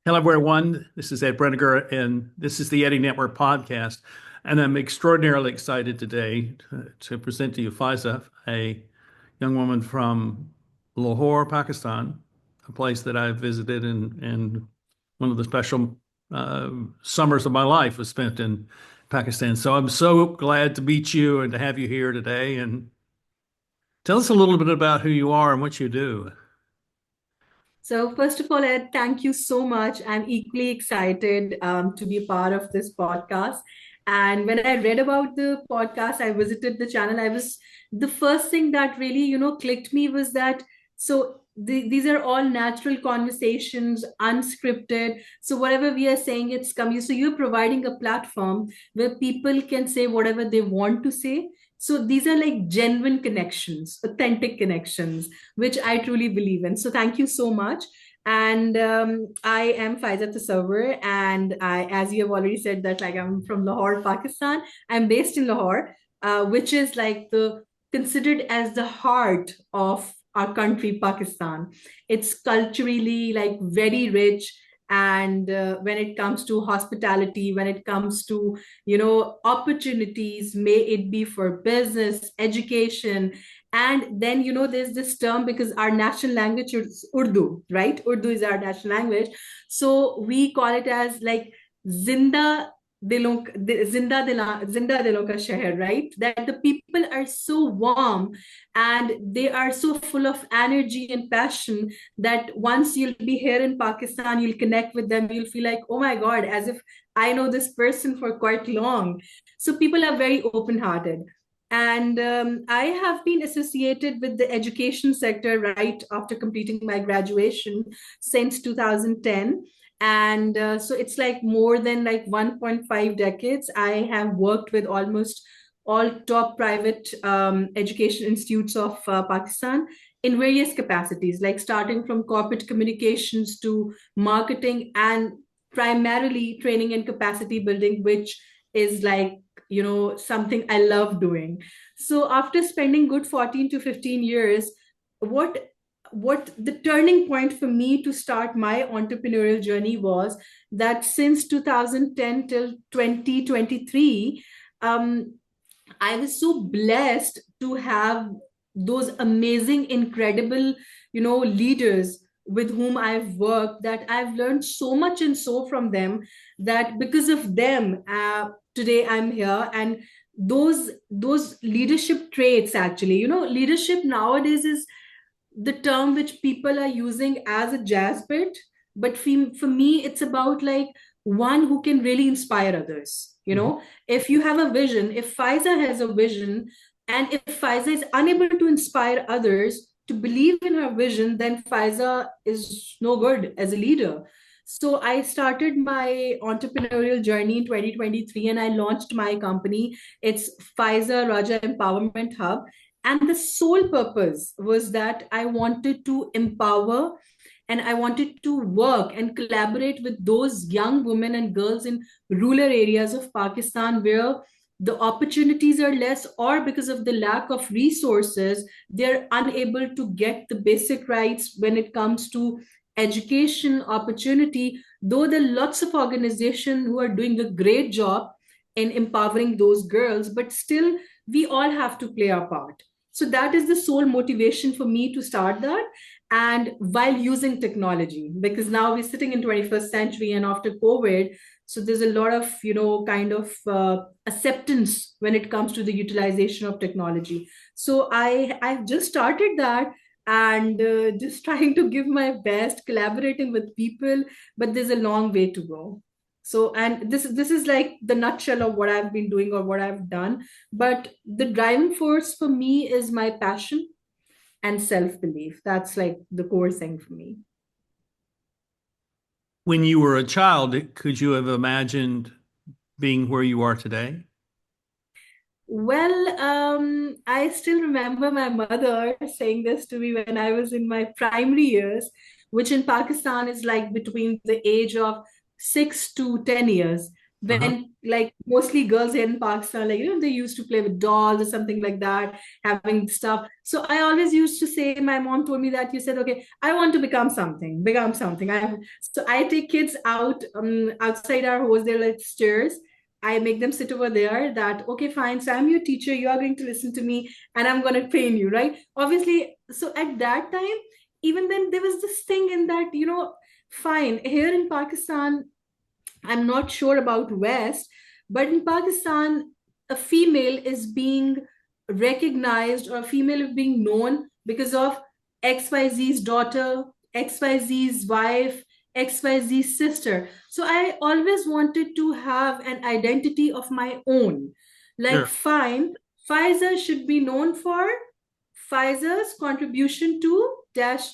Hello, everyone. This is Ed Breniger, and this is the Eddie Network podcast. And I'm extraordinarily excited today to present to you Fyza, a young woman from Lahore, Pakistan, a place that I've visited, and one of the special summers of my life was spent in Pakistan. So I'm so glad to meet you and to have you here today. And tell us a little bit about who you are and what you do. So, first of all, Ed, thank you so much. I'm equally excited to be a part of this podcast. And when I read about the podcast, I visited the channel. The first thing that really, clicked me was that these are all natural conversations, unscripted. So, whatever we are saying, it's coming. So, you're providing a platform where people can say whatever they want to say. So, these are like genuine connections, authentic connections which I truly believe in. So thank you so much. And I am Faizah Tasawar, and as you have already said, that like I'm from Lahore, Pakistan. I'm based in Lahore, which is like the considered as the heart of our country, Pakistan. It's culturally like very rich, and when it comes to hospitality, when it comes to opportunities, may it be for business, education, and then, there's this term because our national language is Urdu, right? Urdu is our national language. So we call it as like Zinda Zinda Dilon ka Sheher, right? That the people are so warm and they are so full of energy and passion that once you'll be here in Pakistan, you'll connect with them, you'll feel like, oh my God, as if I know this person for quite long. So people are very open-hearted. And I have been associated with the education sector right after completing my graduation since 2010. And so it's like more than like 1.5 decades. I have worked with almost all top private education institutes of Pakistan in various capacities, like starting from corporate communications to marketing and primarily training and capacity building, which is like something I love doing. So after spending good 14 to 15 years, what what the turning point for me to start my entrepreneurial journey was that since 2010 till 2023, um, I was so blessed to have those amazing, incredible, leaders with whom I've worked, that I've learned so much and so from them, that because of them, today I'm here. And those leadership traits, actually, leadership nowadays is the term which people are using as a jazz bit, but for me it's about like one who can really inspire others. Mhm. If you have a vision, if Fyza has a vision, and if Fyza is unable to inspire others to believe in her vision, then Fyza is no good as a leader. So I started my entrepreneurial journey in 2023 and I launched my company. It's Fyza Raja Empowerment Hub, and the sole purpose was that I wanted to empower and I wanted to work and collaborate with those young women and girls in rural areas of Pakistan where the opportunities are less, or because of the lack of resources, they're unable to get the basic rights when it comes to education opportunity. Though there are lots of organizations who are doing a great job in empowering those girls, but still, we all have to play our part. So that is the sole motivation for me to start that. And while using technology, because now we're sitting in 21st century and after COVID, so there's a lot of, kind of acceptance when it comes to the utilization of technology. So I've just started that, and just trying to give my best, collaborating with people, but there's a long way to go. So, and this is like the nutshell of what I've been doing or what I've done. But the driving force for me is my passion and self-belief. That's like the core thing for me. When you were a child, could you have imagined being where you are today? Well, I still remember my mother saying this to me when I was in my primary years, which in Pakistan is like between the age of 6 to 10 years. Uh-huh. when like mostly girls here in Pakistan, like they used to play with dolls or something like that, having stuff. So I always used to say, my mom told me that you said, okay, I want to become something, become something. I take kids out outside our house, they're like stairs. I make them sit over there that, okay, fine. So I'm your teacher. You are going to listen to me and I'm going to train you, right? Obviously. So at that time, even then, there was this thing in that, fine. Here in Pakistan, I'm not sure about West, but in Pakistan, a female is being recognized or a female is being known because of XYZ's daughter, XYZ's wife, XYZ's sister. So I always wanted to have an identity of my own. Like, Sure. fine, Pfizer should be known for Pfizer's contribution to dash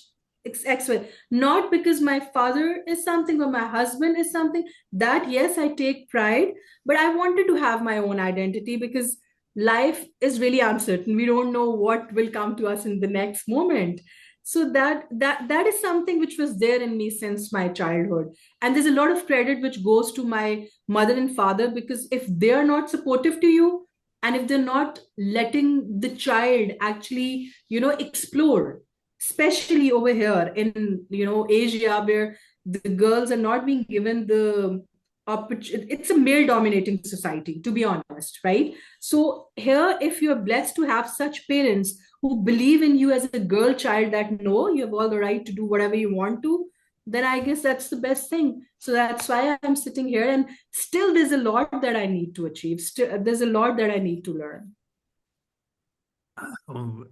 XY, not because my father is something or my husband is something. That, yes, I take pride, but I wanted to have my own identity because life is really uncertain. We don't know what will come to us in the next moment. So that is something which was there in me since my childhood. And there's a lot of credit which goes to my mother and father, because if they are not supportive to you, and if they're not letting the child actually explore, especially over here in Asia, where the girls are not being given the opportunity. It's a male dominating society, to be honest, right? So here, if you're blessed to have such parents who believe in you as a girl child, that no, you have all the right to do whatever you want to, then I guess that's the best thing. So that's why I'm sitting here, and still there's a lot that I need to achieve. Still there's a lot that I need to learn.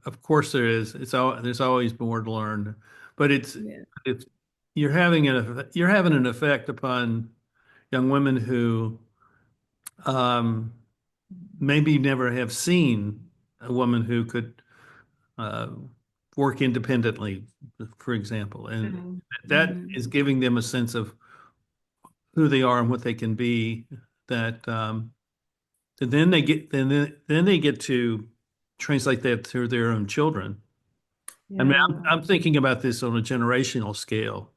Of course there is. There's always more to learn, but Yeah. it's you're having an effect upon young women who um, maybe never have seen a woman who could uh, work independently, for example, and that is Mhm. giving them a sense of who they are and what they can be. That and then they get to translate that to their own children. I mean, I'm, Yeah. I'm thinking about this on a generational scale.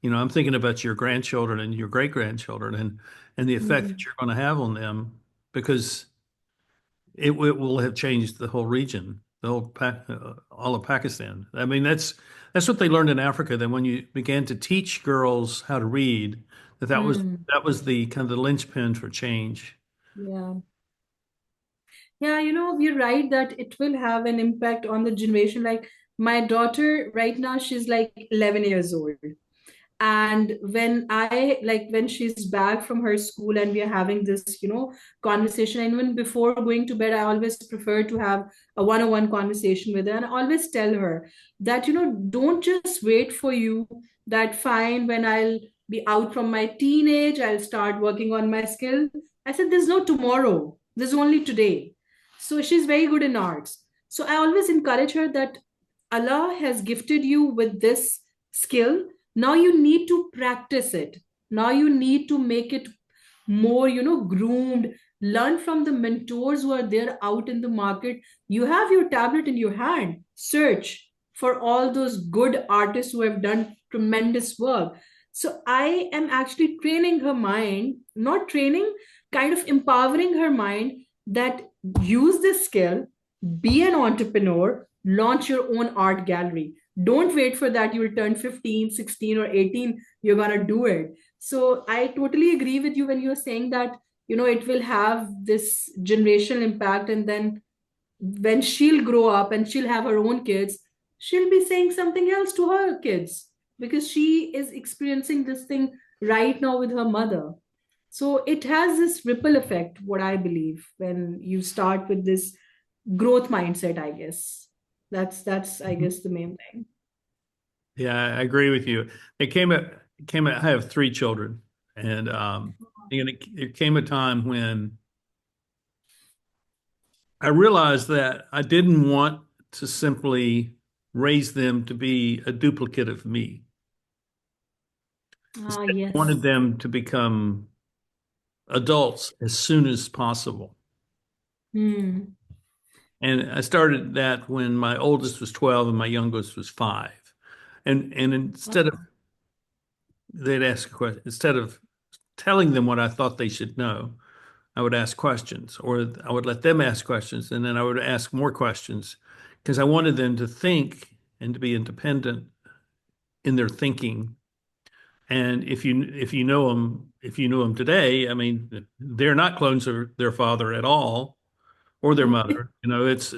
I'm thinking about your grandchildren and your great grandchildren and the effect that Mhm. you're going to have on them because it will have changed the whole region, all of Pakistan. I mean, that's what they learned in Africa. That when you began to teach girls how to read, that was Mm. that was the kind of the linchpin for change. Yeah. Yeah, you're right that it will have an impact on the generation. Like my daughter right now, she's like 11 years old. And when she's back from her school and we are having this conversation, and even before going to bed, I always prefer to have a one-on-one conversation with her, and I always tell her that don't just wait for you, that fine, when I'll be out from my teenage, I'll start working on my skill. I said there's no tomorrow, there's only today. So she's very good in arts, so I always encourage her that Allah has gifted you with this skill. Now you need to practice it. Now you need to make it more groomed. Learn from the mentors who are there out in the market. You have your tablet in your hand, search for all those good artists who have done tremendous work. So I am actually training her mind, not training, kind of empowering her mind, that use this skill, be an entrepreneur, launch your own art gallery. Don't wait for that you will turn 15, 16, or 18, you're going to do it. So I totally agree with you when you're saying that it will have this generational impact, and then when she'll grow up and she'll have her own kids, she'll be saying something else to her kids, because she is experiencing this thing right now with her mother. So it has this ripple effect, what I believe, when you start with this growth mindset, I guess. That's I Mhm. guess the main thing. Yeah, I agree with you. I have three children, and there came a time when I realized that I didn't want to simply raise them to be a duplicate of me. Ah, Instead, I wanted yes. them to become adults as soon as possible. Hmm. And I started that when my oldest was 12 and my youngest was 5. And instead of they'd ask a question, instead of telling them what I thought they should know. I would ask questions, or I would let them ask questions, and then I would ask more questions because I wanted them to think and to be independent in their thinking. And if you know them today, I mean, they're not clones of their father at all or their mother. You know, it's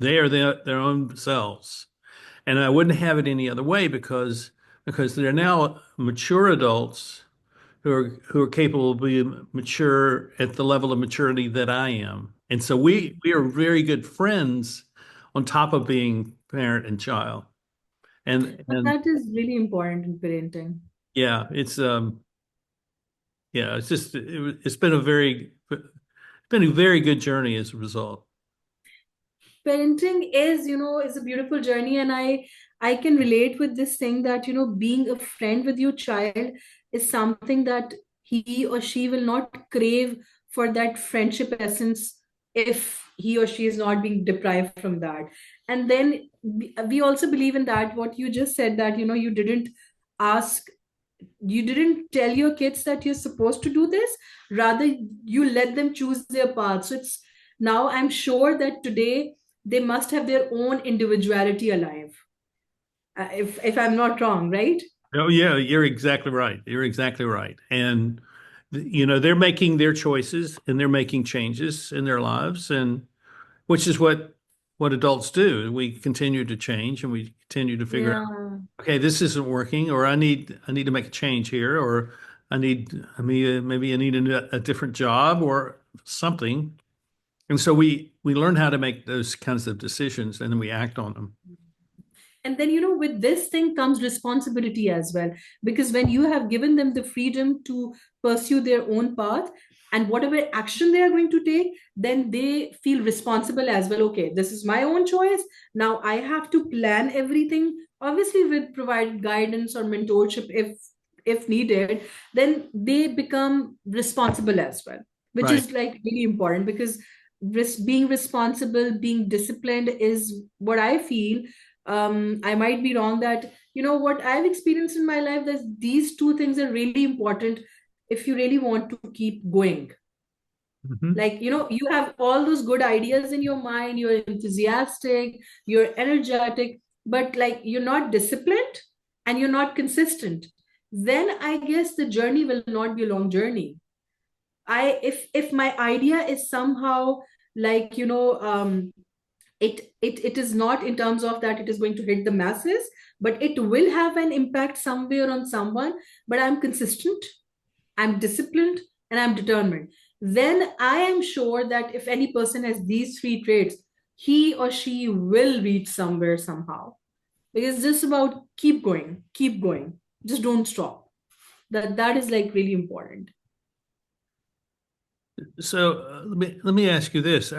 they are their own selves. And I wouldn't have it any other way because they're now mature adults who are capable of being mature at the level of maturity that I am. And so we are very good friends on top of being parent and child. But And that is really important in parenting. yeah, it's just it's been a very good journey as a result. Parenting is a beautiful journey, and I can relate with this thing that being a friend with your child is something that he or she will not crave for that friendship essence if he or she is not being deprived from that. And then we also believe in that what you just said, that ask you didn't tell your kids that you're supposed to do this, rather you let them choose their path. So it's now I'm sure that today they must have their own individuality alive, if I'm not wrong, right? Oh yeah, you're exactly right. You're exactly right. And you know, they're making their choices and they're making changes in their lives, and which is what adults do. We continue to change and we continue to figure out, Yeah. okay, this isn't working, or I need to make a change here, or maybe I need a different job or something. And so we learn how to make those kinds of decisions and then we act on them. And then with this thing comes responsibility as well, because when you have given them the freedom to pursue their own path, and whatever action they are going to take, then they feel responsible as well. Okay, this is my own choice, now I have to plan everything, obviously with provided guidance or mentorship if needed. Then they become responsible as well, which Right. is like really important, because being responsible, being disciplined is what I feel. I might be wrong, that what I've experienced in my life, that these two things are really important if you really want to keep going. Mhm. Like, you have all those good ideas in your mind, you're enthusiastic, you're energetic, but like you're not disciplined and you're not consistent, then I guess the journey will not be a long journey. If my idea is somehow like, it is not in terms of that it is going to hit the masses, but it will have an impact somewhere on someone, but I'm consistent, I'm disciplined, and I'm determined, then I am sure that if any person has these three traits, he or she will reach somewhere somehow. Because it's just about keep going, just don't stop. That is like really important. So let me ask you this.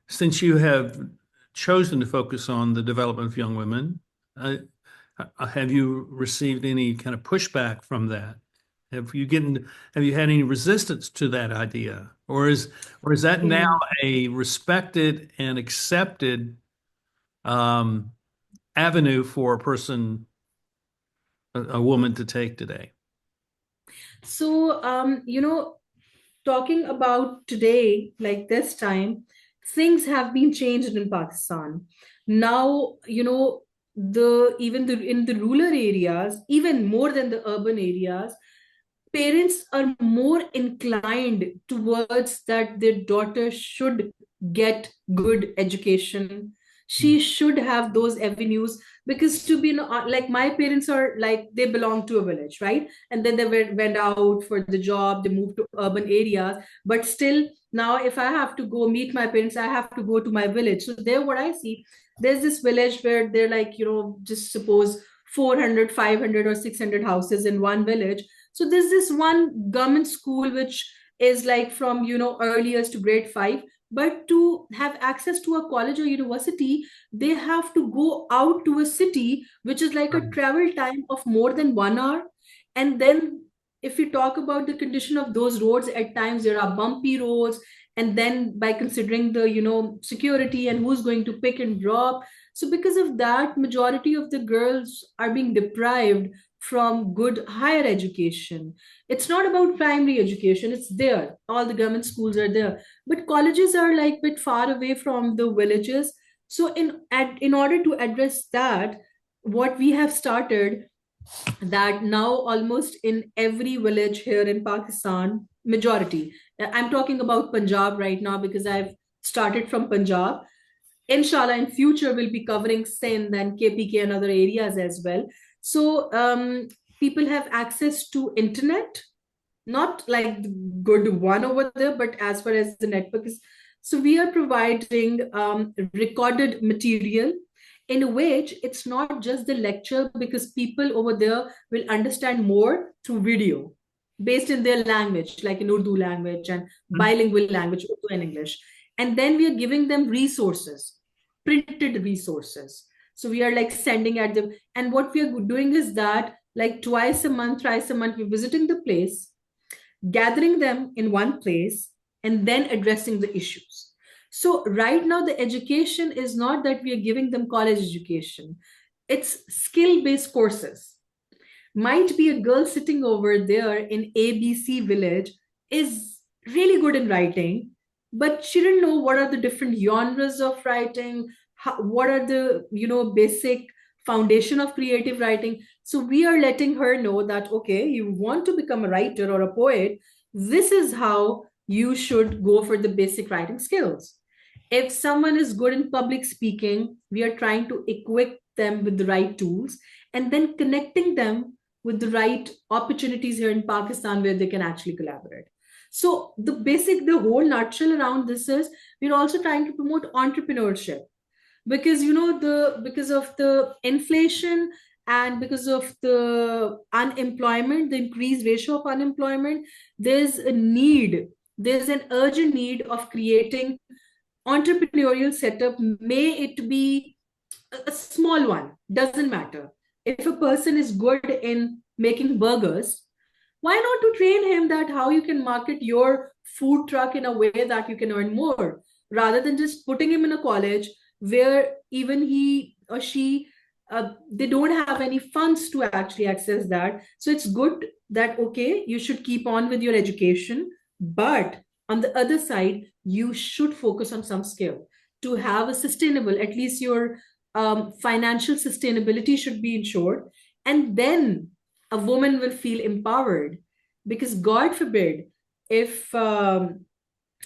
Since you have chosen to focus on the development of young women, uh, have you received any kind of pushback from that? Have you had any resistance to that idea? Or is that now Yeah. a respected and accepted um, avenue for a woman to take today? So, talking about today, like this time, things have been changed in Pakistan. Now, the even the in the rural areas, even more than the urban areas, parents are more inclined towards that their daughter should get good education, she should have those avenues. Because to be like, my parents are like, they belong to a village, right? And then they went out for the job, they moved to urban areas, but still now if I have to go meet my parents, I have to go to my village. So there, what I see, there's this village where they're like, just suppose 400, 500, or 600 houses in one village. So there's this one government school which is like from earliest to grade 5. But to have access to a college or university, they have to go out to a city, which is like a travel time of more than 1 hour. And then if you talk about the condition of those roads, at times there are bumpy roads. And then by considering the security and who's going to pick and drop, so because of that, majority of the girls are being deprived from good higher education. It's not about primary education, it's there. All the government schools are there. But colleges are like a bit far away from the villages. So in order to address that, what we have started, that now almost in every village here in Pakistan, majority, I'm talking about Punjab right now because I've started from Punjab. Inshallah, in future, we'll be covering Sindh and KPK and other areas as well. So people have access to internet, not like the good one over there, but as far as the network is. So we are providing recorded material in which it's not just the lecture, because people over there will understand more through video based in their language, like in Urdu language and bilingual language, Urdu and English. And then we are giving them resources, printed resources. So we are like sending at them. And what we are doing is that like twice a month, thrice a month, we're visiting the place, gathering them in one place, and then addressing the issues. So right now, the education is not that we are giving them college education. It's skill-based courses. Might be a girl sitting over there in ABC village is really good in writing, but she didn't know what are the different genres of writing, what are the basic foundation of creative writing. So we are letting her know that, okay, you want to become a writer or a poet, this is how you should go for the basic writing skills. If someone is good in public speaking, we are trying to equip them with the right tools and then connecting them with the right opportunities here in Pakistan where they can actually collaborate. So the whole nutshell around this is we're also trying to promote entrepreneurship, because because of the inflation and because of the unemployment, the increased ratio of unemployment, there's an urgent need of creating entrepreneurial setup. May it be a small one, doesn't matter. If a person is good in making burgers, why not to train him that how you can market your food truck in a way that you can earn more, rather than just putting him in a college where even he or she they don't have any funds to actually access that. So it's good that, okay, you should keep on with your education, but on the other side you should focus on some skill to have a sustainable, at least your financial sustainability should be ensured. And then a woman will feel empowered, because God forbid if at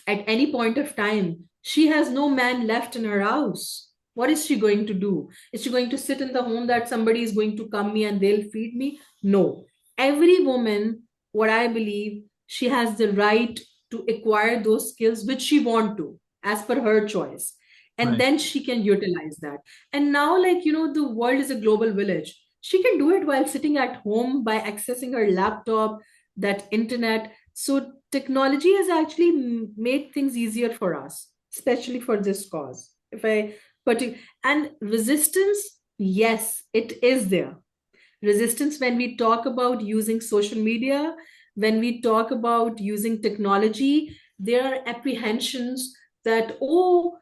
any point of time she has no man left in her house, what is she going to do? Is she going to sit in the home that somebody is going to come me and they'll feed me? No. Every woman, what I believe, she has the right to acquire those skills which she want to, as per her choice, and Right. then she can utilize that. And now, like, the world is a global village. She can do it while sitting at home by accessing her laptop, that internet. So technology has actually made things easier for us, especially for this cause. If I put it, and resistance, yes, it is there. Resistance when we talk about using social media, when we talk about using technology, there are apprehensions that, oh,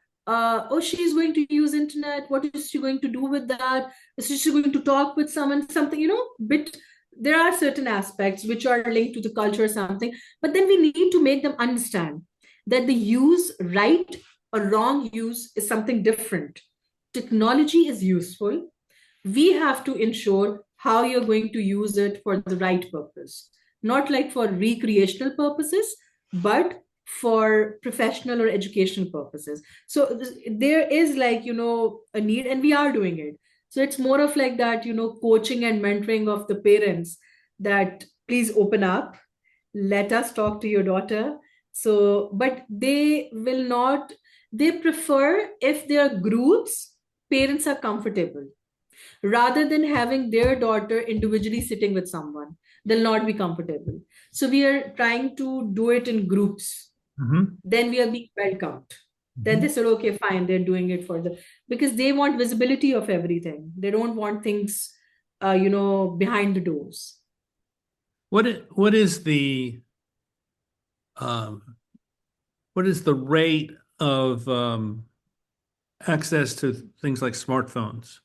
she's going to use internet. What is she going to do with that? Is she going to talk with someone, something, bit. There are certain aspects which are linked to the culture or something, but then we need to make them understand that the use, right or wrong use, is something different. Technology is useful. We have to ensure how you're going to use it for the right purpose, not like for recreational purposes, but for professional or educational purposes. So there is, like, a need, and we are doing it. So it's more of like that, coaching and mentoring of the parents, that please open up, let us talk to your daughter. So, but they will not, they prefer if their groups, parents are comfortable, rather than having their daughter individually sitting with someone. They'll not be comfortable. So we are trying to do it in groups. Mm-hmm. Then we are being welcomed. Then Mm-hmm. they said, okay, fine, they're doing it for the, because they want visibility of everything. They don't want things, behind the doors. Um, what is the rate of access to things like smartphones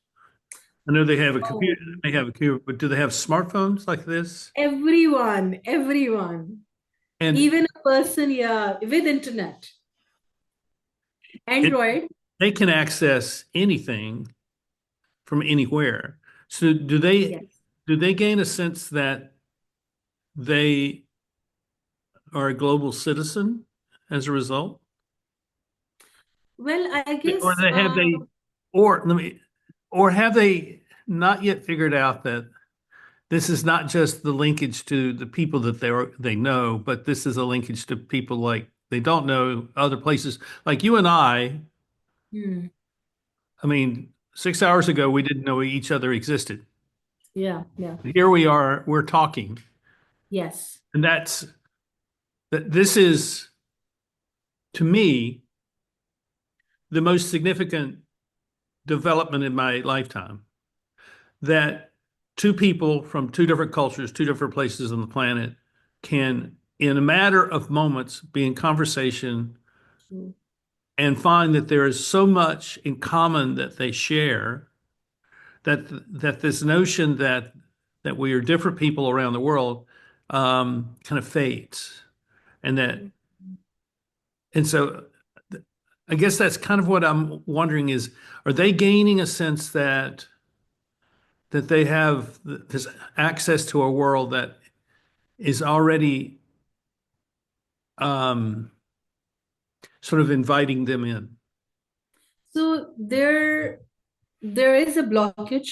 I know they have a Oh, computer, they have a computer, but do they have smartphones like this? everyone, And even a person, yeah, with internet, it, Android. they can access anything from anywhere. So Yes. do they gain a sense that they are a global citizen as a result? Well, I Or guess, they have they or let me or have they not yet figured out that this is not just the linkage to the people that they know, but this is a linkage to people like they don't know other places. Like you and hmm, I mean, 6 hours ago we didn't know each other existed. yeah, yeah, Here we are, we're talking. yes. And this is to me the most significant development in my lifetime. That two people from two different cultures, two different places on the planet can, in a matter of moments, be in conversation True. and find that there is so much in common that they share that this notion that we are different people around the world kind of fades, and that and so I guess that's kind of what I'm wondering is, are they gaining a sense that they have this access to a world that is already um, sort of inviting them in? So there is a blockage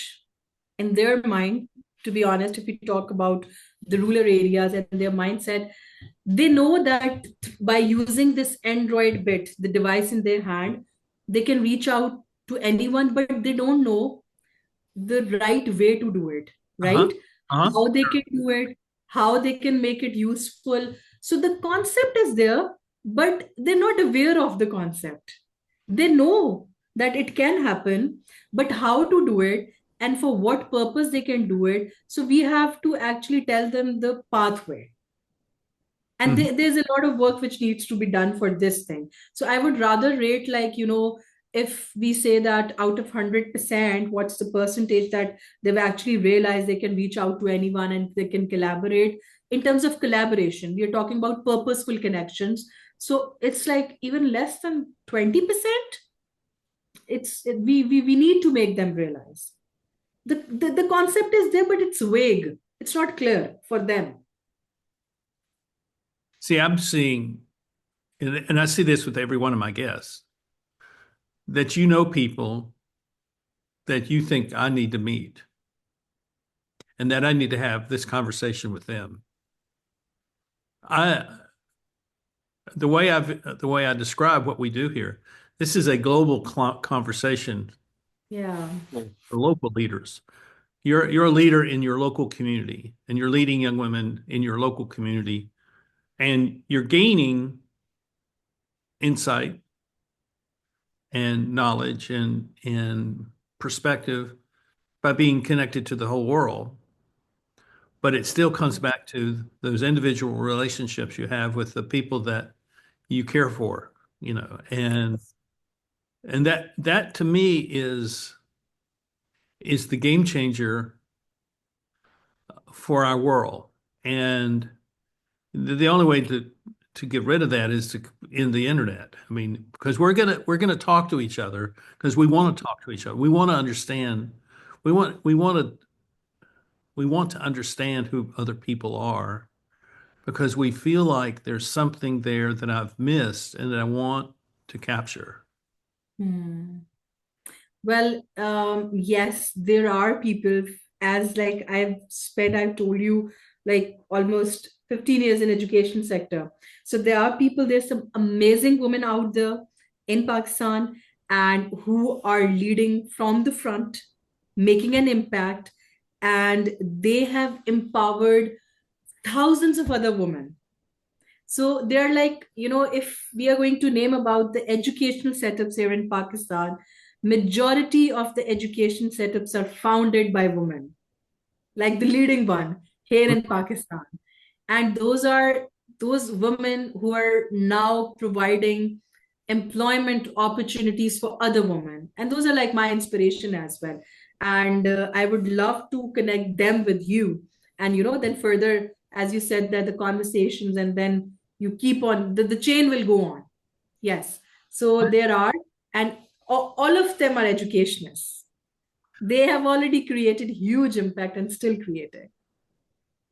in their mind, to be honest. If we talk about the rural areas and their mindset, they know that by using this Android bit, the device in their hand, they can reach out to anyone, but they don't know the right way to do it, Uh-huh. right? Uh-huh. How they can do it, how they can make it useful. So the concept is there, but they're not aware of the concept. They know that it can happen, but how to do it and for what purpose they can do it. So we have to actually tell them the pathway. And Mhm. there's a lot of work which needs to be done for this thing. So I would rather rate, like, if we say that out of 100%, what's the percentage that they've actually realized they can reach out to anyone and they can collaborate. In terms of collaboration, we are talking about purposeful connections. So it's like even less than 20%. We need to make them realize the concept is there, but it's vague, it's not clear for them. See, I'm seeing, and I see this with every one of my guests, that you know people that you think I need to meet and that I need to have this conversation with them. I the way I describe what we do here, this is a global conversation Yeah. for local leaders. You're a leader in your local community, and you're leading young women in your local community, and you're gaining insight and knowledge and perspective by being connected to the whole world. But it still comes back to those individual relationships you have with the people that you care for, and that to me is the game changer for our world. And the only way to get rid of that is to in the internet. I mean, because we're gonna talk to each other because we want to talk to each other. We want to understand. We want to understand who other people are because we feel like there's something there that I've missed and that I want to capture. Hmm. Well, yes, there are people, as like I've told you, like almost 15 years in education sector. So there are people, there's some amazing women out there in Pakistan and who are leading from the front, making an impact, and they have empowered thousands of other women. So they're like, if we are going to name about the educational setups here in Pakistan, majority of the education setups are founded by women, like the leading one here in Pakistan. And those are those women who are now providing employment opportunities for other women. And those are like my inspiration as well. And I would love to connect them with you. And, then further, as you said, that the conversations, and then you keep on, the chain will go on. Yes. So there are, and all of them are educationists. They have already created huge impact and still creating.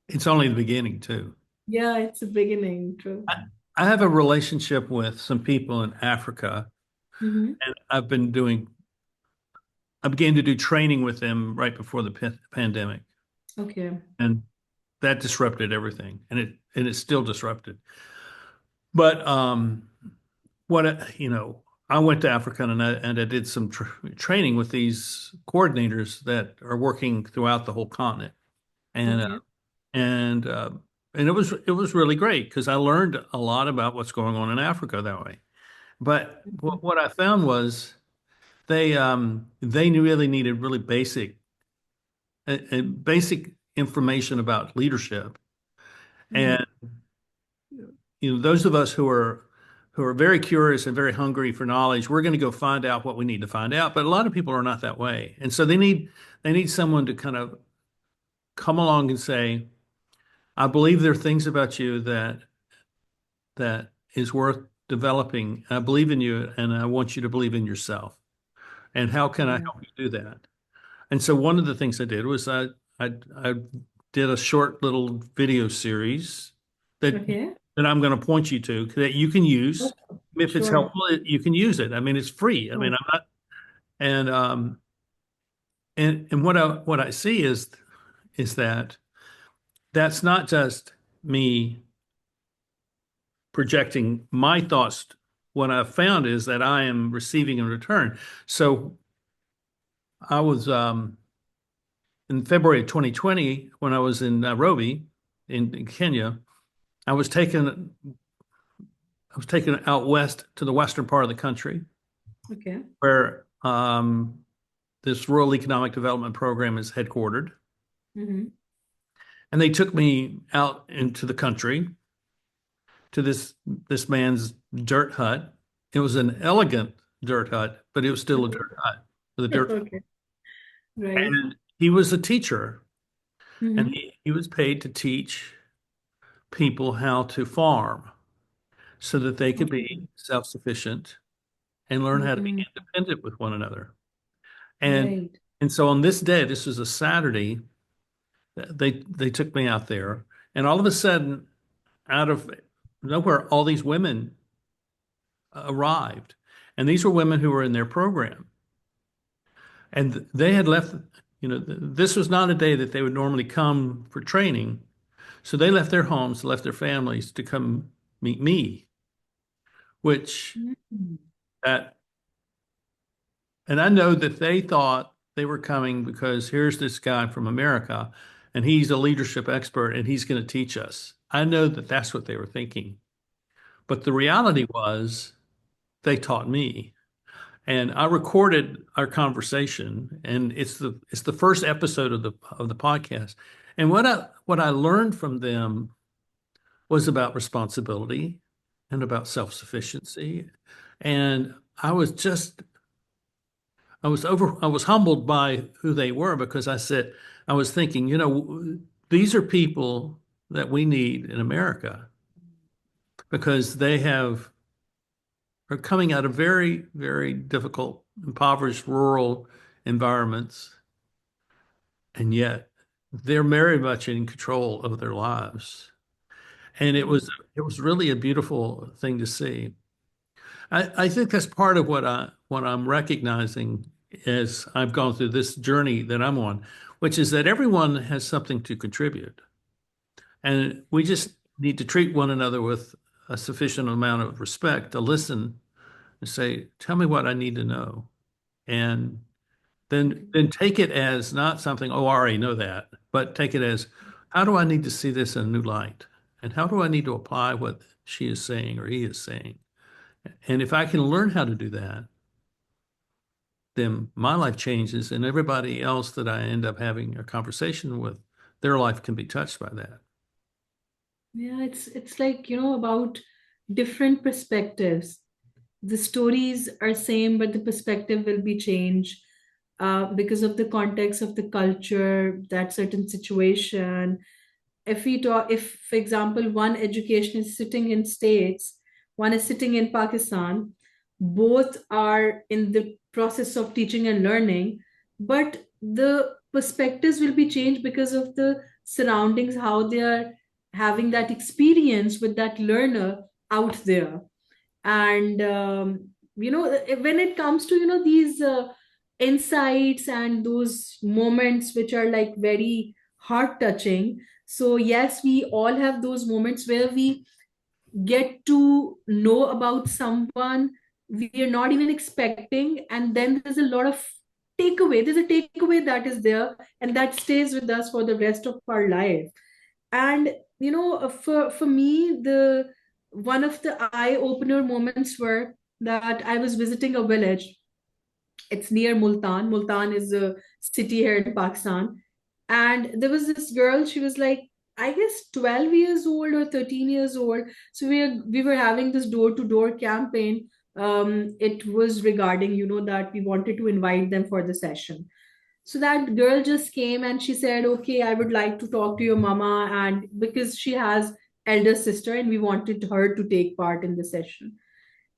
It's only the beginning too. Yeah, it's a beginning. True. I, I have a relationship with some people in Africa, Mm-hmm. and I began to do training with them right before the pandemic, Okay. and that disrupted everything, and it's still disrupted. But I went to Africa and I did some training with these coordinators that are working throughout the whole continent, and Okay. and uh, and it was really great because I learned a lot about what's going on in Africa that way. But Mhm. what I found was they really needed really basic information about leadership. Mhm. And those of us who are very curious and very hungry for knowledge, we're going to go find out what we need to find out. But a lot of people are not that way. And so they need someone to kind of come along and say, I believe there are things about you that is worth developing. I believe in you and I want you to believe in yourself. And how can I Yeah. help you do that? And so one of the things I did was I did a short little video series that Okay. that I'm going to point you to that you can use. Okay. If it's Sure. helpful, you can use it. I mean, it's free. I mean, Sure. I'm not and and what I see is that that's not just me projecting my thoughts. What I've found is that I am receiving in return. So I was in February of 2020 when I was in Nairobi in Kenya. I was taken I was taken out west to the western part of the country Okay. where this Rural Economic Development Program is headquartered. Mm-hmm. And they took me out into the country to this man's dirt hut. It was an elegant dirt hut, but it was still a dirt hut with a dirt. Okay. Right. And he was a teacher, and Mm-hmm. he was paid to teach people how to farm so that they could Okay. be self-sufficient and learn how to be Mm-hmm. independent with one another. And Right. and so on this day, this was a Saturday, they took me out there, and all of a sudden, out of nowhere, all these women arrived, and these were women who were in their program, and they had left. This was not a day that they would normally come for training, so they left their homes, left their families to come meet me, which Mhm. that and I know that they thought they were coming because here's this guy from America and he's a leadership expert and he's going to teach us. I know that that's what they were thinking. But the reality was they taught me. And I recorded our conversation and it's the first episode of the podcast. And what I learned from them was about responsibility and about self-sufficiency. And I was humbled by who they were because I was thinking, these are people that we need in America because are coming out of very, very difficult, impoverished rural environments, and yet they're very much in control of their lives. And it was really a beautiful thing to see. I think that's part of what I'm recognizing as I've gone through this journey that I'm on, which is that everyone has something to contribute. And we just need to treat one another with a sufficient amount of respect to listen and say, tell me what I need to know. And then take it as not something, oh, I already know that, but take it as, how do I need to see this in a new light? And how do I need to apply what she is saying or he is saying? And if I can learn how to do that, then my life changes and everybody else that I end up having a conversation with, their life can be touched by that. Yeah, it's like, about different perspectives. The stories are same, but the perspective will be changed. because of the context of the culture, that certain situation. If we talk, if for example one education is sitting in states, one is sitting in Pakistan, both are in the process of teaching and learning, but the perspectives will be changed because of the surroundings, how they are having that experience with that learner out there. And when it comes to these insights and those moments which are like very heart touching, so yes, we all have those moments where we get to know about someone we are not even expecting, and then there's a lot of takeaway, there's a takeaway that is there and that stays with us for the rest of our life. And for me, the one of the eye opener moments were that I was visiting a village. It's near Multan. Multan is a city here in Pakistan. And there was this girl, she was like, I guess 12 years old or 13 years old. So we were having this door to door campaign. It was regarding, that we wanted to invite them for the session. So that girl just came and she said, okay, I would like to talk to your mama. And because she has elder sister and we wanted her to take part in the session.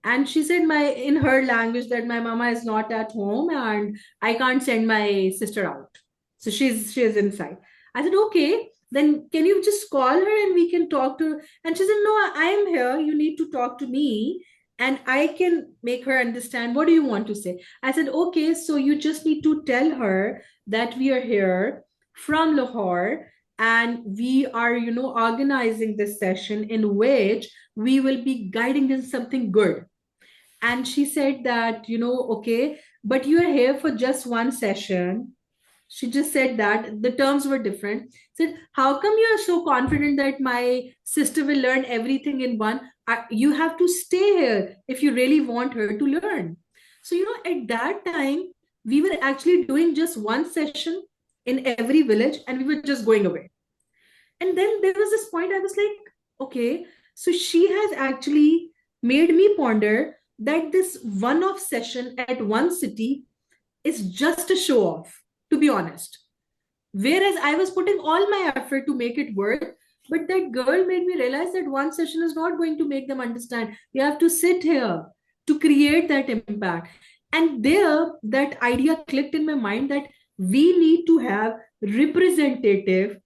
And she said my in her language that my mama is not at home and I can't send my sister out. So she is inside. I said, okay, then can you just call her and we can talk to her? And she said, no, I am here. You need to talk to me and I can make her understand. What do you want to say? I said, okay, so you just need to tell her that we are here from Lahore and we are, organizing this session in which we will be guiding them something good. And she said that, okay, but you are here for just one session. She just said that the terms were different. Said, how come you are so confident that my sister will learn everything in one? You have to stay here if you really want her to learn. So, at that time, we were actually doing just one session in every village and we were just going away. And then there was this point I was like, okay, so she has actually made me ponder that this one off session at one city is just a show off, to be honest. Whereas I was putting all my effort to make it work, but that girl made me realize that one session is not going to make them understand. You have to sit here to create that impact. And there, that idea clicked in my mind that we need to have representative,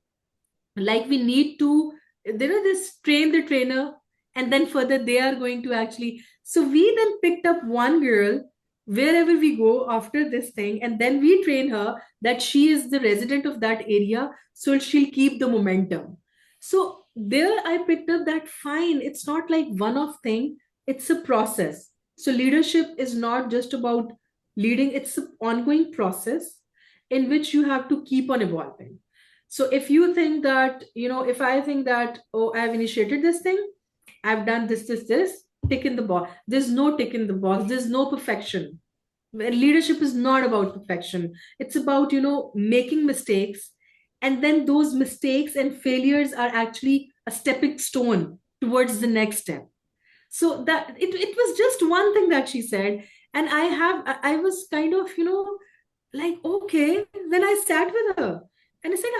like we need to, this train the trainer, and then further they are going to actually. So we then picked up one girl wherever we go after this thing, and then we train her that she is the resident of that area, so she'll keep the momentum. So there I picked up that fine, it's not like one off thing, it's a process. So leadership is not just about leading, it's an ongoing process in which you have to keep on evolving. So if you think that, if I think that, oh, I've initiated this thing, I've done this, tick in the box. There's no tick in the box. There's no perfection. Leadership is not about perfection. It's about, making mistakes. And then those mistakes and failures are actually a stepping stone towards the next step. So that it was just one thing that she said. And I was kind of, like, okay. Then I sat with her and I said,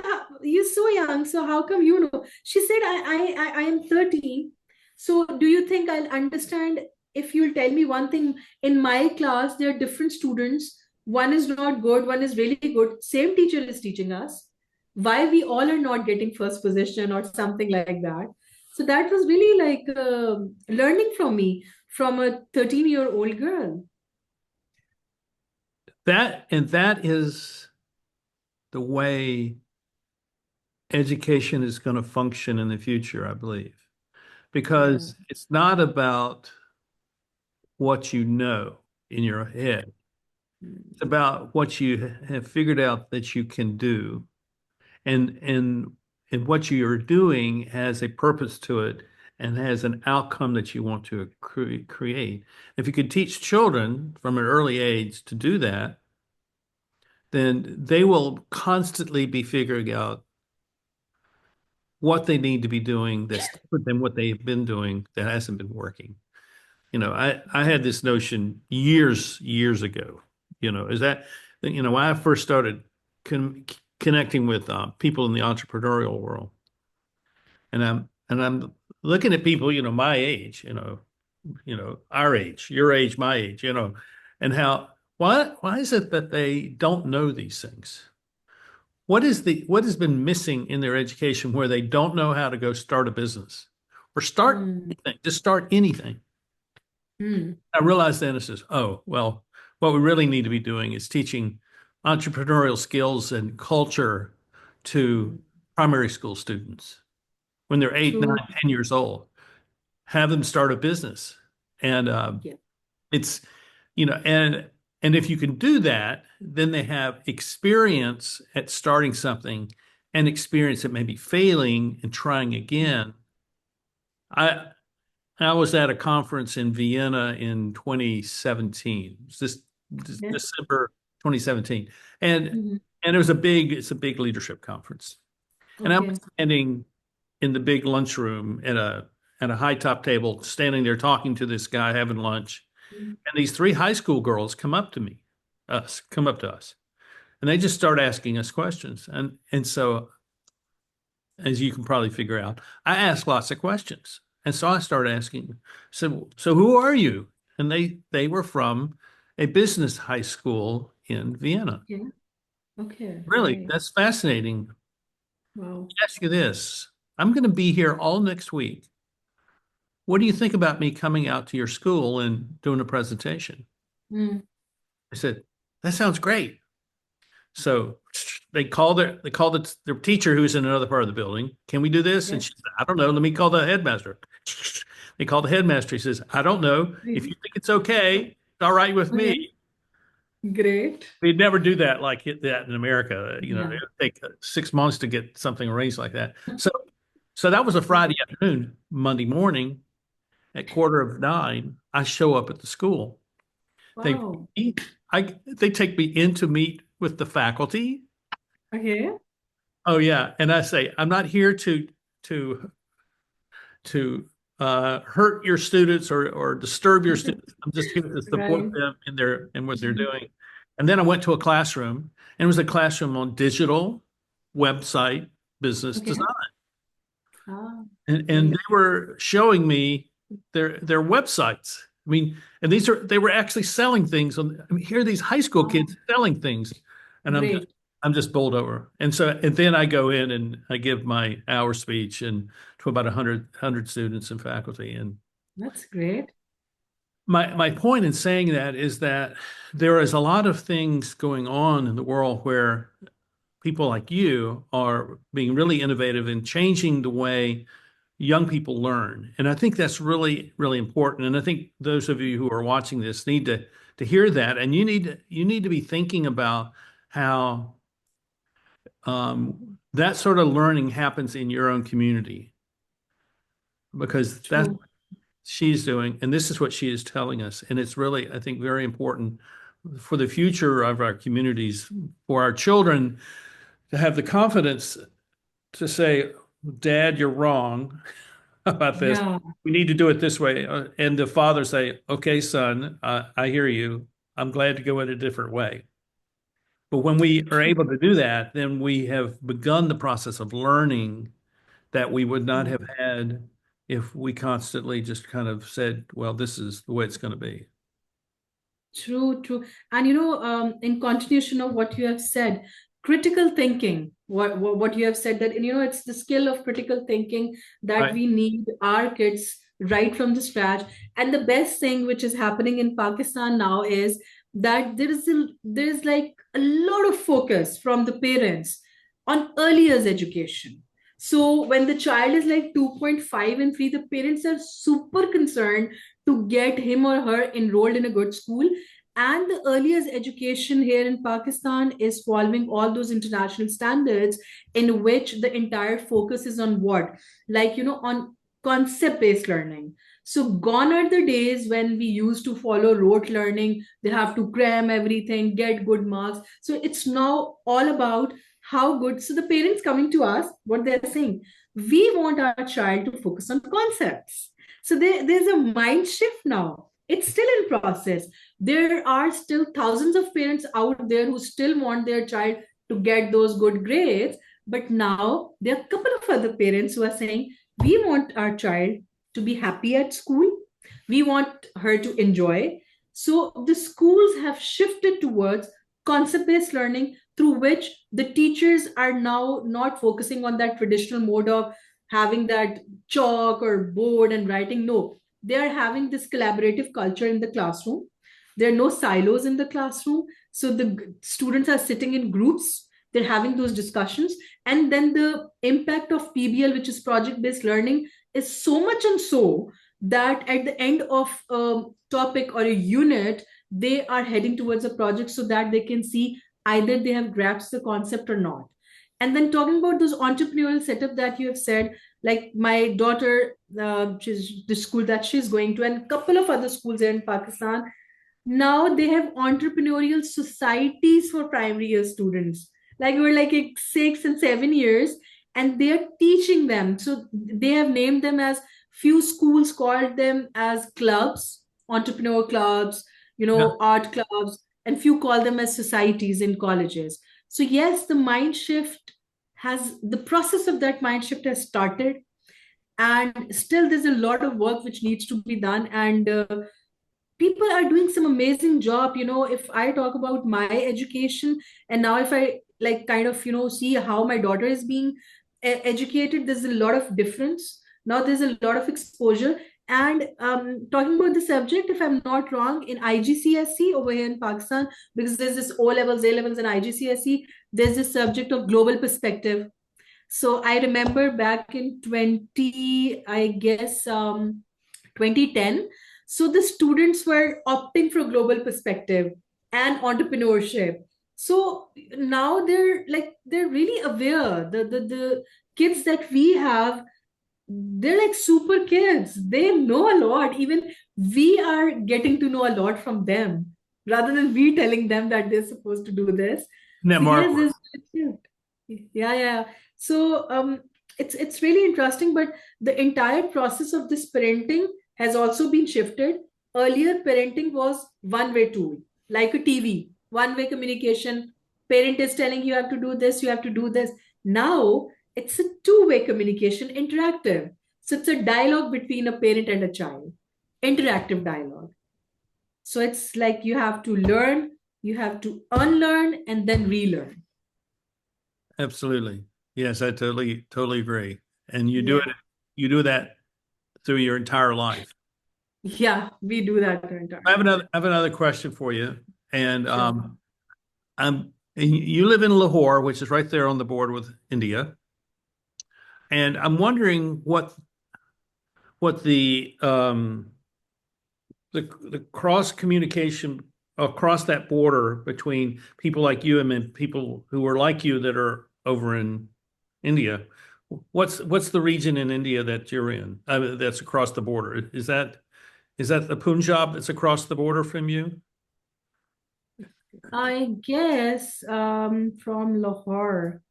you're so young, so how come you know? She said, I am 13. So do you think I'll understand if you'll tell me one thing? In my class, there are different students. One is not good, one is really good. Same teacher is teaching us. Why we all are not getting first position or something like that. So that was really like learning from me, from a 13-year-old girl. That is the way education is going to function in the future, I believe, Yeah. because it's not about what you know in your head. It's about what you have figured out that you can do, and what you are doing has a purpose to it and has an outcome that you want to create. If you could teach children from an early age to do that, then they will constantly be figuring out what they need to be doing that's different than what they've been doing that hasn't been working. I had this notion years ago, is that you know, when I first started connecting with people in the entrepreneurial world, and I'm looking at people, you know, my age, our age, your age, my age, and how why is it that they don't know these things? What has been missing in their education where they don't know how to go start a business or start Mm. anything, just start anything? Mm. I realized then it says, oh, well, what we really need to be doing is teaching entrepreneurial skills and culture to primary school students when they're 8, 9, True. 10 years old. Have them start a business. And Yeah. it's, and if you can do that, then they have experience at starting something and experience at maybe failing and trying again. I I was at a conference in Vienna in 2017. It was this Yeah. December 2017. And Mhm. and it's a big leadership conference. And I was Okay. standing in the big lunchroom at a high top table, standing there talking to this guy having lunch. Mm. And these three high school girls come up to us, and they just start asking us questions. And so, as you can probably figure out, I ask lots of questions. And so I started asking, so who are you? And they were from a business high school in Vienna. Okay. Okay. Really, Right. that's fascinating. Let Wow. me ask you this. I'm going to be here all next week. What do you think about me coming out to your school and doing a presentation? Mm. I said, that sounds great. So their teacher who's in another part of the building. Can we do this? And Yeah. she said, I don't know. Let me call the headmaster. They call the headmaster. He says, I don't know. If you think it's okay, it's all right with Okay. me. Great. We'd never do that like that in America. You know, Yeah. it would take 6 months to get something arranged like that. So that was a Friday afternoon. Monday morning at 8:45, I show up at the school. They Wow. they take me in to meet with the faculty. Okay. Oh yeah, and I say I'm not here to to hurt your students or disturb your students. I'm just here to support Right. them in what they're Mhm. doing. And then I went to a classroom, and it was a classroom on digital website business Okay. design, Ah, and great. they were showing me their websites. I mean, and they were actually selling things on. I mean, here are these high school Ah, kids selling things, and great. I'm just bowled over. And then I go in and I give my hour speech and to about 100 students and faculty. And That's great. my point in saying that is that there is a lot of things going on in the world where people like you are being really innovative in changing the way young people learn. And I think that's really, really important. And I think those of you who are watching this need to hear that. And you need to be thinking about how that sort of learning happens in your own community because that's True. what she's doing. And this is what she is telling us. And it's really, I think, very important for the future of our communities, for our children to have the confidence to say, Dad, you're wrong about this. Yeah. We need to do it this way. And the father say, okay, son, I hear you. I'm glad to go in a different way. But when we are True. able to do that, then we have begun the process of learning that we would not Yeah. have had if we constantly just kind of said, well, this is the way it's going to be. True, true. And in continuation of what you have said, critical thinking, what you have said that, it's the skill of critical thinking that Right. we need our kids right from the scratch. And the best thing which is happening in Pakistan now is that there is like a lot of focus from the parents on early years education. So when the child is like 2.5 and 3, the parents are super concerned to get him or her enrolled in a good school. And the earliest education here in Pakistan is following all those international standards in which the entire focus is on what? Like, on concept based learning. So, gone are the days when we used to follow rote learning. They have to cram everything, get good marks. So, it's now all about how good. So, the parents coming to us, what they're saying, we want our child to focus on concepts. So there's a mind shift now. It's still in process. There are still thousands of parents out there who still want their child to get those good grades. But now there are a couple of other parents who are saying, we want our child to be happy at school. We want her to enjoy. So the schools have shifted towards concept based learning, through which the teachers are now not focusing on that traditional mode of having that chalk or board and writing. No, they are having this collaborative culture in the classroom. There are no silos in the classroom. So the students are sitting in groups, they're having those discussions. And then the impact of PBL, which is project based learning, is so much and so that at the end of a topic or a unit, they are heading towards a project so that they can see either they have grasped the concept or not. And then talking about those entrepreneurial setup that you have said, like my daughter, she's the school that she's going to, and a couple of other schools here in Pakistan, now they have entrepreneurial societies for primary year students. Like we're like 6 and 7 years, and they're teaching them. So they have named them as, few schools called them as clubs, entrepreneur clubs, Yeah. art clubs, and few call them as societies in colleges. So yes, the process of that mind shift has started, and still there's a lot of work which needs to be done. And people are doing some amazing job. If I talk about my education, and now if I like kind of see how my daughter is being educated, there's a lot of difference. Now there's a lot of exposure. And talking about the subject, if I'm not wrong, in IGCSE over here in Pakistan, because there's this O levels, A levels, and IGCSE, there's this subject of global perspective. So I remember back in 2010. So the students were opting for global perspective and entrepreneurship. So now they're really aware. The kids that we have, they're like super kids. They know a lot. Even we are getting to know a lot from them, rather than we telling them that they're supposed to do this. Isn't that So yes, marvelous? this is cute. Yeah, yeah. So it's really interesting, but the entire process of this parenting has also been shifted. Earlier, parenting was one-way tool, like a TV, one-way communication. Parent is telling you have to do this, you have to do this. Now it's a two-way communication, interactive. So it's a dialogue between a parent and a child, interactive dialogue. So it's like you have to learn, you have to unlearn, and then relearn. Absolutely. Yes, I totally agree. And Yeah. you do that through your entire life. Yeah, we do that the I entire have life. another question for you. And Sure. you live in Lahore, which is right there on the border with India. And I'm wondering what the cross communication across that border between people like you and then people who are like you that are over in India. What's the region in India that you're in, that's across the border? Is that the Punjab that's across the border from you? I guess from Lahore,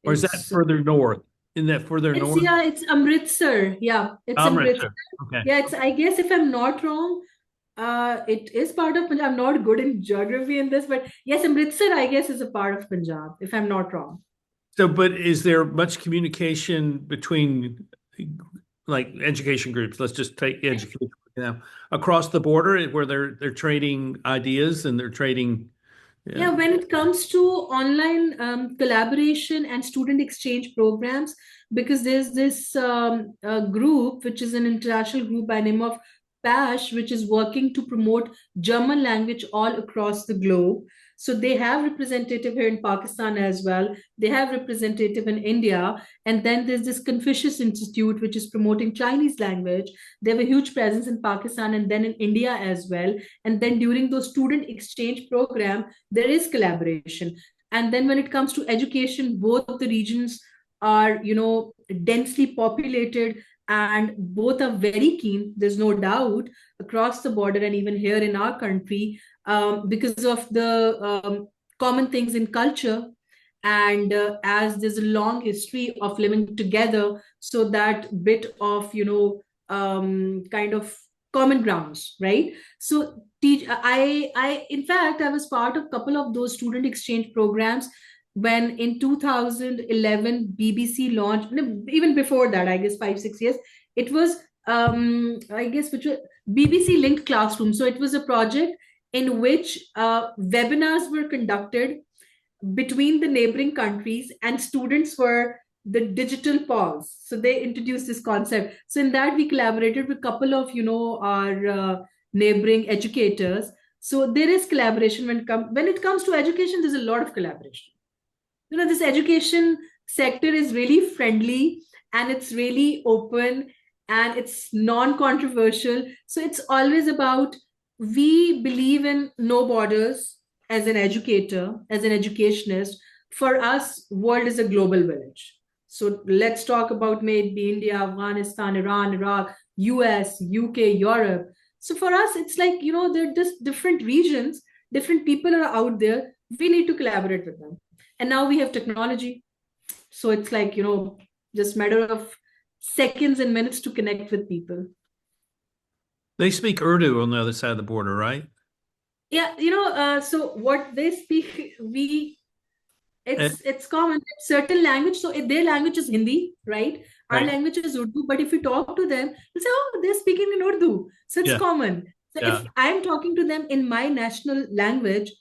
Or is that it's further north? Isn't that further it's north? yeah, it's Amritsar. Yeah, it's Amritsar. Amritsar. Okay. Yeah, it's I guess if I'm not wrong, it is part of Punjab. I'm not good in geography in this, but yes, Amritsar, I guess, is a part of Punjab, if I'm not wrong. So, but is there much communication between like education groups? Let's just take education now across the border where they're trading ideas and they're trading. Yeah, Yeah. when it comes to online collaboration and student exchange programs, because there's this group, which is an international group by name of PASH, which is working to promote German language all across the globe. So they have representative here in Pakistan as well. They have representative in India. And then there's this Confucius Institute, which is promoting Chinese language. They have a huge presence in Pakistan and then in India as well. And then during those student exchange program, there is collaboration. And then when it comes to education, both the regions are densely populated, and both are very keen, there's no doubt, across the border and even here in our country, because of the common things in culture. And as there's a long history of living together, so that bit of kind of common grounds, right? So in fact, I was part of a couple of those student exchange programs when in 2011 BBC launched, no, even before that, I guess 5 6 years, it was I guess which was BBC linked classroom. So it was a project in which webinars were conducted between the neighboring countries, and students were the digital pause. So they introduced this concept. So in that we collaborated with a couple of our neighboring educators. So there is collaboration when it comes to education. There's a lot of collaboration. This education sector is really friendly, and it's really open, and it's non-controversial. So it's always about, we believe in no borders. As an educator, as an educationist, for us world is a global village. So let's talk about maybe India, Afghanistan, Iran, Iraq, US, UK, Europe. So for us it's like, they're just different regions, different people are out there. We need to collaborate with them. And now we have technology. So it's like, just matter of seconds and minutes to connect with people. They speak Urdu on the other side of the border, right? Yeah, so what they speak, it's common. Certain language, so their language is Hindi, right? Our Right. language is Urdu, but if we talk to them, they'll say, oh, they're speaking in Urdu. So it's Yeah. common. So Yeah. if I'm talking to them in my national language,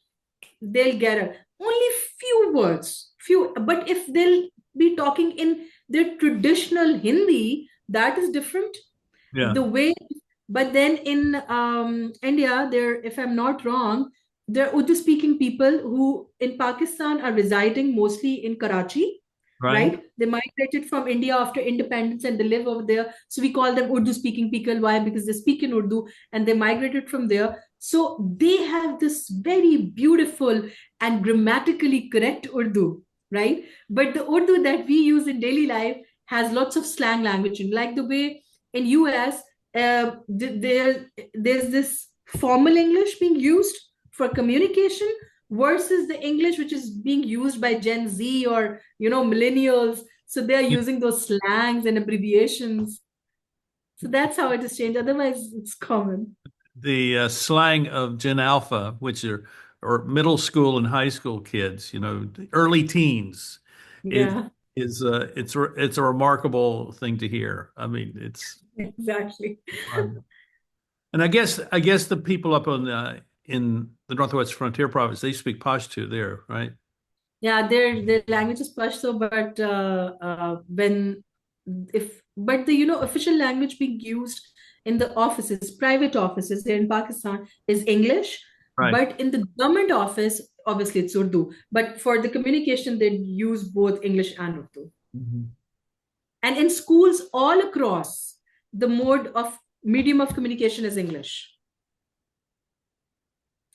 they'll get it. Only few words, few. But if they'll be talking in their traditional Hindi, that is different. Yeah. The way, but then in India, if I'm not wrong, there are Urdu-speaking people who in Pakistan are residing mostly in Karachi, right? They migrated from India after independence and they live over there. So we call them Urdu-speaking people. Why? Because they speak in Urdu and they migrated from there. So they have this very beautiful and grammatically correct Urdu, right? But the Urdu that we use in daily life has lots of slang language, like the way in US, there's this formal English being used for communication versus the English which is being used by Gen Z or millennials. So they're using those slangs and abbreviations. So that's how it has changed. Otherwise, it's common. The slang of Gen Alpha, which are or middle school and high school kids, early teens, Yeah, it's a remarkable thing to hear. I mean, it's exactly. and I guess the people up in the Northwest Frontier Province, they speak Pashto there, right? Yeah, their language is Pashto, but when if but the official language being used in the offices, private offices here in Pakistan is English, Right. but in the government office, obviously it's Urdu. But for the communication, they use both English and Urdu. Mm-hmm. And in schools all across, the medium of communication is English.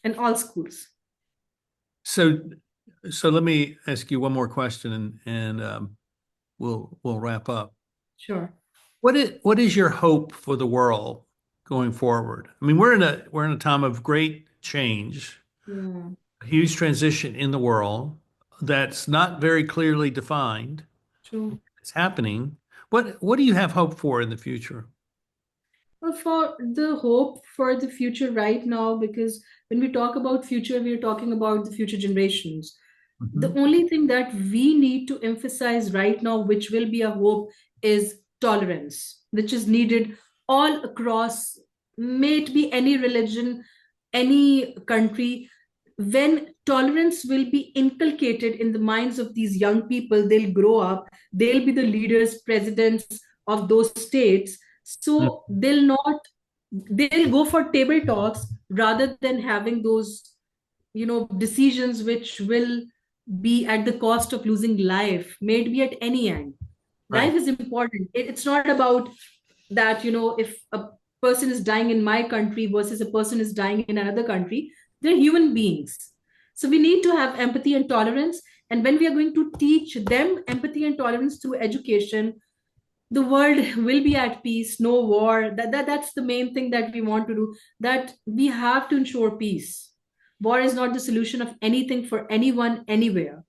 In all schools. So let me ask you one more question, and we'll wrap up. Sure. What is your hope for the world going forward? I mean, we're in a time of great change, a huge transition in the world that's not very clearly defined. True. It's happening. What do you have hope for in the future? Well, for the hope for the future right now, because when we talk about future, we're talking about the future generations. Mm-hmm. The only thing that we need to emphasize right now, which will be a hope, is tolerance, which is needed all across, may it be any religion, any country. When tolerance will be inculcated in the minds of these young people, they'll grow up, they'll be the leaders, presidents of those states. So they'll go for table talks rather than having those, decisions which will be at the cost of losing life, may it be at any end. Right. Life is important. It's not about that, if a person is dying in my country versus a person is dying in another country, they're human beings. So we need to have empathy and tolerance. And when we are going to teach them empathy and tolerance through education, the world will be at peace, no war. That's the main thing that we want to do, that we have to ensure peace. War is not the solution of anything for anyone, anywhere.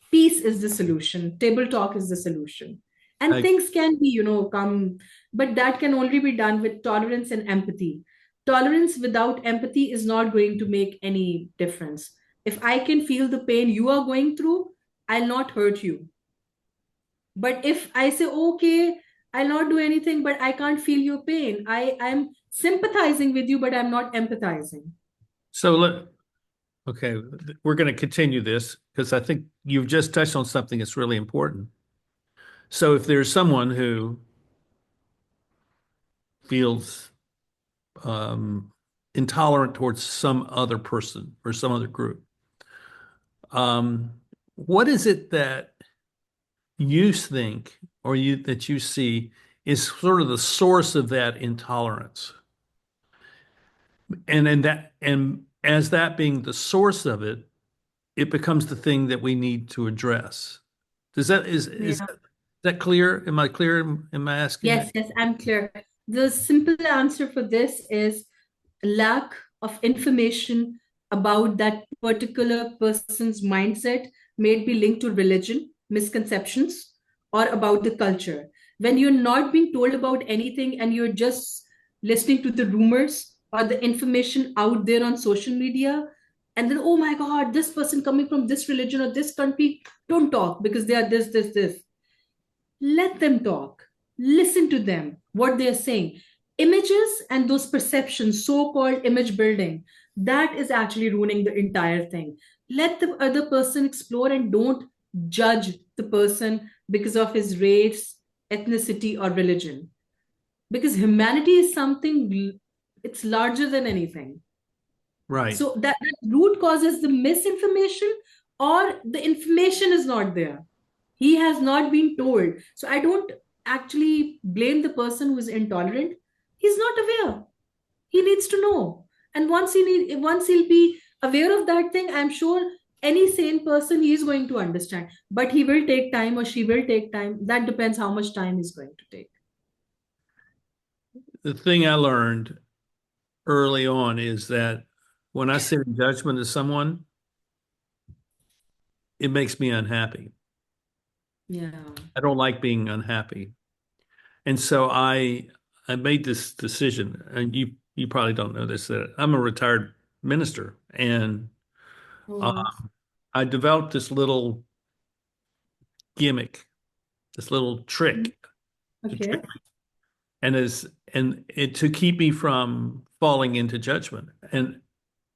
Peace is the solution. Table talk is the solution. And things can be, come, but that can only be done with tolerance and empathy. Tolerance without empathy is not going to make any difference. If I can feel the pain you are going through, I'll not hurt you. But if I say, okay, I'll not do anything, but I can't feel your pain, I'm sympathizing with you, but I'm not empathizing. So okay, we're going to continue this because I think you've just touched on something that's really important. So if there's someone who feels um, intolerant towards some other person or some other group, um, what is it that you think or that you see is sort of the source of that intolerance? And as that being the source of it, it becomes the thing that we need to address. Is Yeah. that clear? Am I clear? Am I asking that? Yes, yes, I'm clear. The simple answer for this is lack of information about that particular person's mindset may be linked to religion, misconceptions, or about the culture. When you're not being told about anything and you're just listening to the rumors or the information out there on social media, and then, oh my God, this person coming from this religion or this country, don't talk because they are this, this, this. Let them talk. Listen to them, what they're saying. Images and those perceptions, so-called image building, that is actually ruining the entire thing. Let the other person explore and don't judge the person because of his race, ethnicity, or religion. Because humanity is something, it's larger than anything. Right. So that root causes the misinformation or the information is not there. He has not been told. So I don't actually blame the person who is intolerant. He's not aware. He needs to know. And once he'll be aware of that thing, I'm sure any sane person he is going to understand. But he will take time or she will take time. That depends how much time he's going to take. The thing I learned early on is that when I sit in judgment of someone, it makes me unhappy. Yeah. I don't like being unhappy. And so I made this decision, and you probably don't know this, that I'm a retired minister, and uh, Oh, I developed this little gimmick, this little trick to trick okay. me, and it to keep me from falling into judgment. And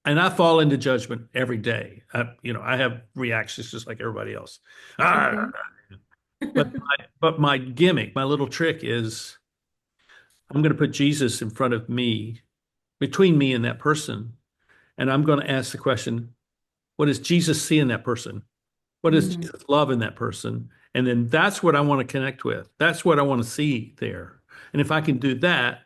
I fall into judgment every day. I have reactions just like everybody else. Ah, Okay. but my gimmick, my little trick is I'm going to put Jesus in front of me, between me and that person, and I'm going to ask the question, what does Jesus see in that person? What does Hmm. Jesus love in that person? And then that's what I want to connect with. That's what I want to see there. And if I can do that,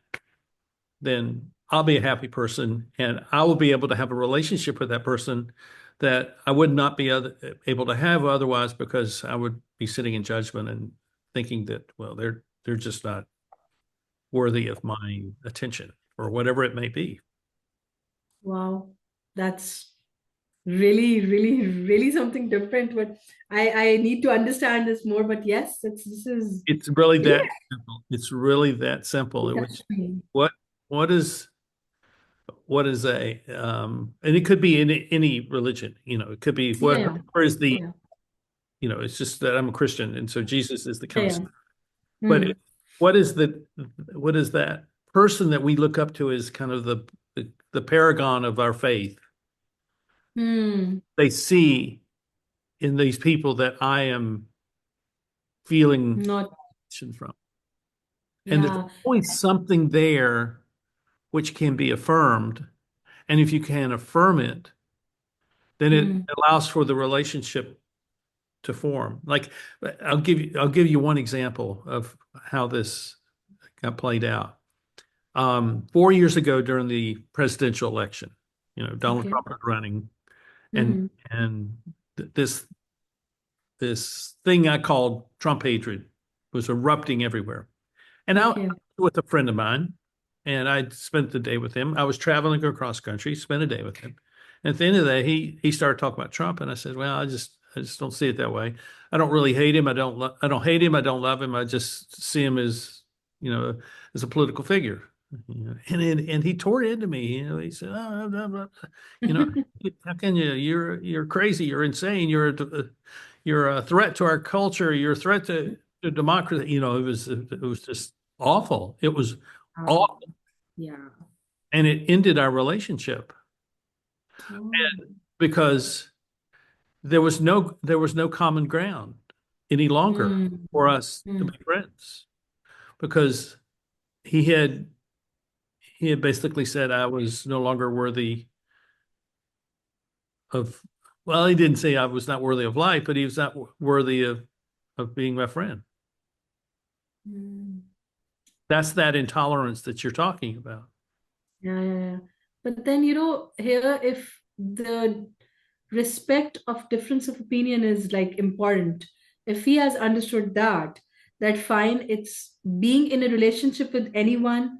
then I'll be a happy person and I will be able to have a relationship with that person that I would not be able to have otherwise because I would be sitting in judgment and thinking that, well, they're just not worthy of my attention or whatever it may be. Wow. That's really, really, really something different. But I need to understand this more. But yes, this is It's really yeah, that simple. It's really that simple. Which interesting. what what is what is a and it could be in any religion, it could be Yeah, yeah, whatever is the, yeah, it's just that I'm a Christian and so Jesus is the yeah, yeah. counselor. But Hmm. what is what is that person that we look up to as kind of the paragon of our faith? Hmm. They see in these people that I am feeling Not, from. And there's yeah. always something there which can be affirmed. And if you can affirm it, then it Hmm. allows for the relationship to form. Like I'll give you one example of how this got played out. 4 years ago during the presidential election, Donald Okay. Trump was running, and Hmm. and this thing I called Trump hatred was erupting everywhere. And I Okay. with a friend of mine, and I spent the day with him. I was traveling across country, spent a day with him. And at the end of the day, he started talking about Trump, and I said, "Well, I just don't see it that way. I don't really hate him. I don't hate him. I don't love him. I just see him as, as a political figure. And he tore into me. He said, "Oh, blah, blah, blah. you know, how can you? You're crazy. You're insane. You're a threat to our culture. You're a threat to democracy." It was just awful. It was Um, awful, yeah. and it ended our relationship Oh. because there was no common ground any longer Mm, for us to mm, be friends because he had he had basically said I was no longer worthy of, well, he didn't say I was not worthy of life, but he was not worthy of being my friend. mm. That's that intolerance that you're talking about. Yeah, yeah, yeah. But then, here, if the respect of difference of opinion is like important, if he has understood that fine, it's being in a relationship with anyone,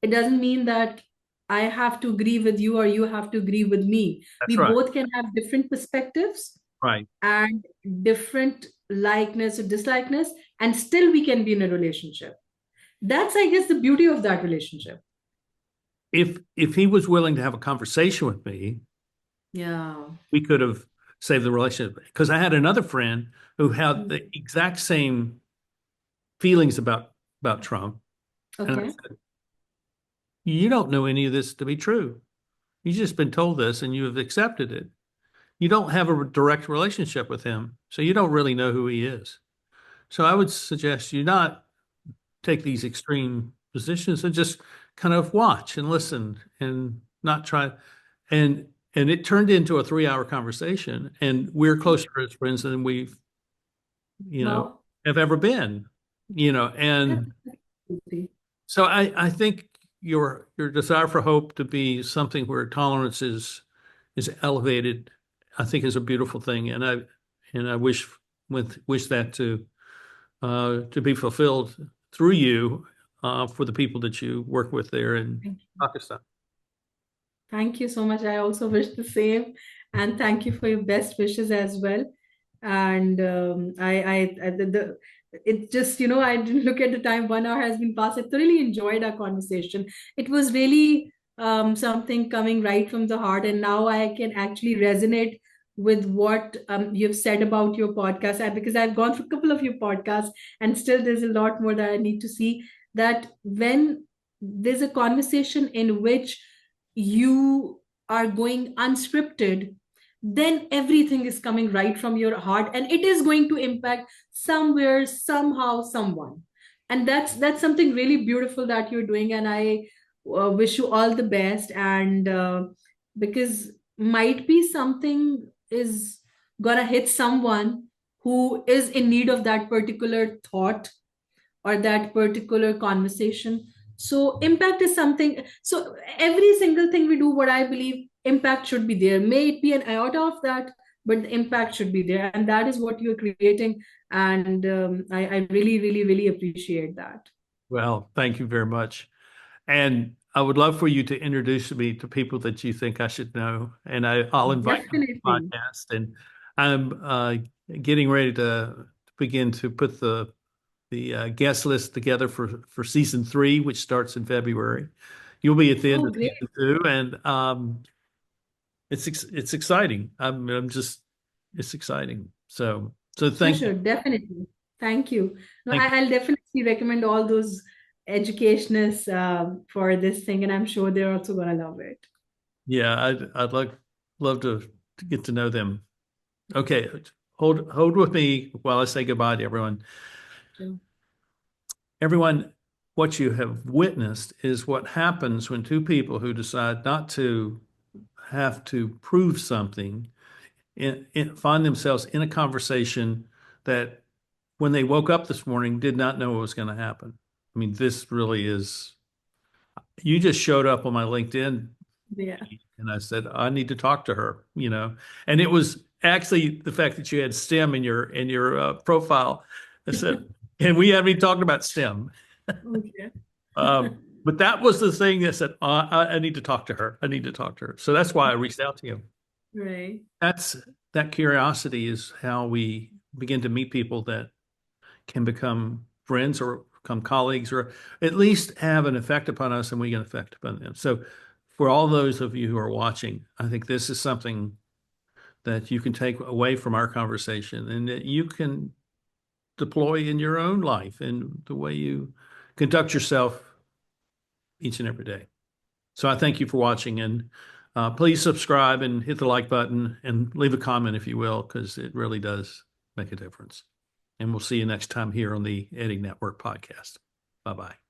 it doesn't mean that I have to agree with you or you have to agree with me. That's We right. both can have different perspectives Right. and different likeness or dislikeness, and still we can be in a relationship. That's, I guess, the beauty of that relationship. If he was willing to have a conversation with me, Yeah. we could have saved the relationship. Because I had another friend who had Mm. the exact same feelings about Trump, and I Okay. said, "You don't know any of this to be true. You've just been told this, and you have accepted it. You don't have a direct relationship with him, so you don't really know who he is. So I would suggest you not take these extreme positions and just kind of watch and listen and not try." And it turned into a 3-hour conversation, and we're closer as friends than we've, you know, Wow. have ever been, That's and beauty. so I think your desire for hope to be something where tolerance is elevated, I think is a beautiful thing, and I wish that to be fulfilled through you for the people that you work with there in Thank you. Pakistan. Thank you so much. I also wish the same. And thank you for your best wishes as well. And it just, I didn't look at the time. 1 hour has been passed. I thoroughly enjoyed our conversation. It was really something coming right from the heart. And now I can actually resonate with what you've said about your podcast. Because I've gone through a couple of your podcasts, and still there's a lot more that I need to see. That when there's a conversation in which you are going unscripted, then everything is coming right from your heart, and it is going to impact somewhere, somehow, someone. And that's something really beautiful that you're doing, and I wish you all the best. And because might be something is gonna hit someone who is in need of that particular thought or that particular conversation. So impact is something. So every single thing we do, what I believe, impact should be there. May it be an iota of that, but the impact should be there, and that is what you're creating. And I really, really, really appreciate that. Well, thank you very much. And I would love for you to introduce me to people that you think I should know, and I'll invite them to the Definitely. podcast. And I'm getting ready to begin to put the guest list together for season 3, which starts in February. You'll be at the end Oh, of great. season 2, and it's exciting. I'm just it's exciting. So For thank you. sure, definitely. Thank you. No, Thank you. I'll definitely recommend all those educationists for this thing, and I'm sure they're also gonna love it. Yeah, I'd love to get to know them. Okay, hold with me while I say goodbye to everyone. Sure. Everyone, what you have witnessed is what happens when two people who decide not to have to prove something find themselves in a conversation that when they woke up this morning did not know what was going to happen. I mean, this really is, you just showed up on my LinkedIn Yeah. and I said, I need to talk to her, and it was actually the fact that you had STEM in your profile. I said, and we haven't even talked about STEM. Okay. But that was the thing that said, I need to talk to her. I need to talk to her. So that's why I reached out to you. Right. That's that curiosity is how we begin to meet people that can become friends or become colleagues or at least have an effect upon us and we can affect upon them. So for all those of you who are watching, I think this is something that you can take away from our conversation and that you can deploy in your own life and the way you conduct yourself each and every day. So I thank you for watching, and please subscribe and hit the like button and leave a comment if you will, because it really does make a difference. And we'll see you next time here on the Eddie Network podcast. Bye-bye.